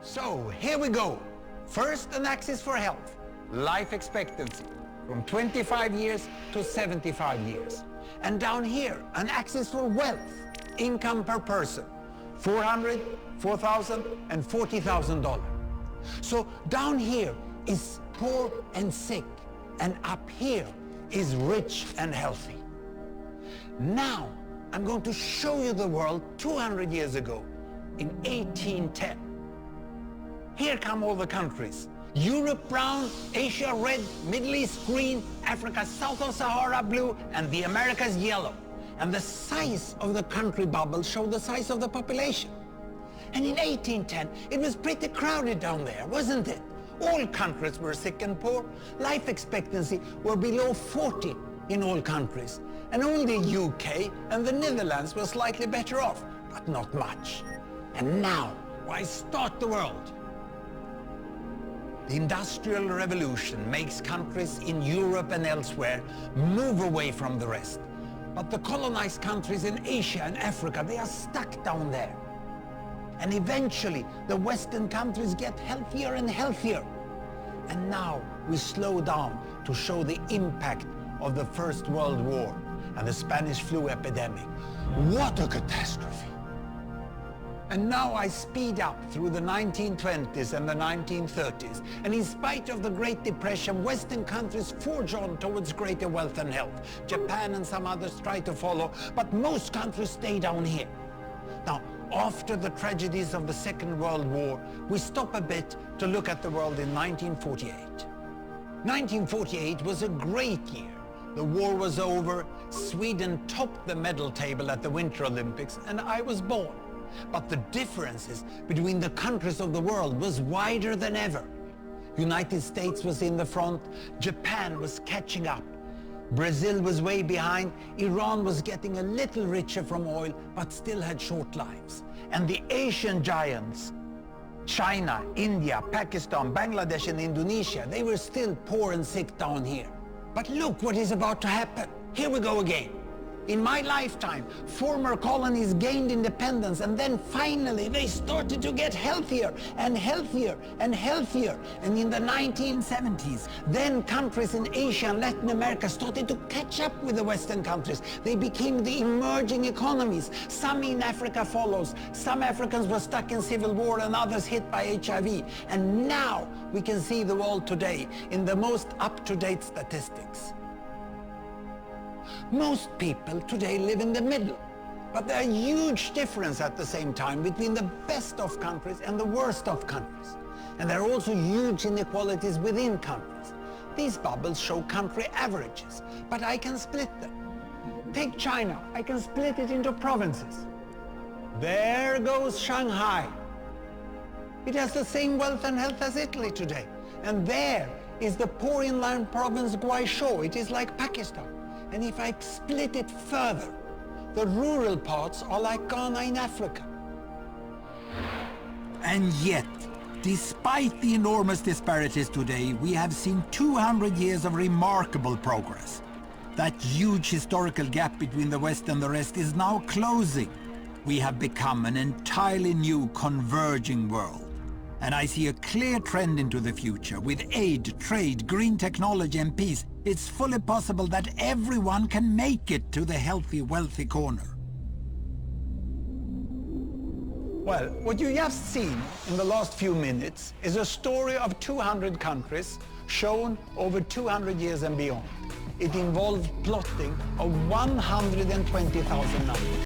So here we go. First, an axis for health, life expectancy, from 25 years to 75 years. And down here, an axis for wealth, income per person, $400, $4,000, and $40,000. So down here is poor and sick, and up here is rich and healthy. Now, I'm going to show you the world 200 years ago, in 1810. Here come all the countries. Europe brown, Asia red, Middle East green, Africa south of Sahara blue, and the Americas yellow. And the size of the country bubble showed the size of the population. And in 1810, it was pretty crowded down there, wasn't it? All countries were sick and poor. Life expectancy were below 40 in all countries. And only UK and the Netherlands were slightly better off, but not much. And now, why start the world? The Industrial Revolution makes countries in Europe and elsewhere move away from the rest. But the colonized countries in Asia and Africa, they are stuck down there. And eventually, the Western countries get healthier and healthier. And now we slow down to show the impact of the First World War and the Spanish flu epidemic. What a catastrophe! And now I speed up through the 1920s and the 1930s. And in spite of the Great Depression, Western countries forge on towards greater wealth and health. Japan and some others try to follow, but most countries stay down here. Now, after the tragedies of the Second World War, we stop a bit to look at the world in 1948. 1948 was a great year. The war was over, Sweden topped the medal table at the Winter Olympics, and I was born. But the differences between the countries of the world was wider than ever. United States was in the front, Japan was catching up. Brazil was way behind, Iran was getting a little richer from oil, but still had short lives. And the Asian giants, China, India, Pakistan, Bangladesh and Indonesia, they were still poor and sick down here. But look what is about to happen. Here we go again. In my lifetime, former colonies gained independence, and then finally they started to get healthier and healthier and healthier. And in the 1970s, then countries in Asia and Latin America started to catch up with the Western countries. They became the emerging economies. Some in Africa follows. Some Africans were stuck in civil war and others hit by HIV. And now we can see the world today in the most up-to-date statistics. Most people today live in the middle, but there are huge differences at the same time between the best of countries and the worst of countries. And there are also huge inequalities within countries. These bubbles show country averages, but I can split them. Take China, I can split it into provinces. There goes Shanghai. It has the same wealth and health as Italy today. And there is the poor inland province Guizhou. It is like Pakistan. And if I split it further, the rural parts are like Ghana in Africa. And yet, despite the enormous disparities today, we have seen 200 years of remarkable progress. That huge historical gap between the West and the rest is now closing. We have become an entirely new converging world. And I see a clear trend into the future. With aid, trade, green technology and peace, it's fully possible that everyone can make it to the healthy, wealthy corner. Well, what you just seen in the last few minutes is a story of 200 countries shown over 200 years and beyond. It involved plotting of 120,000 numbers.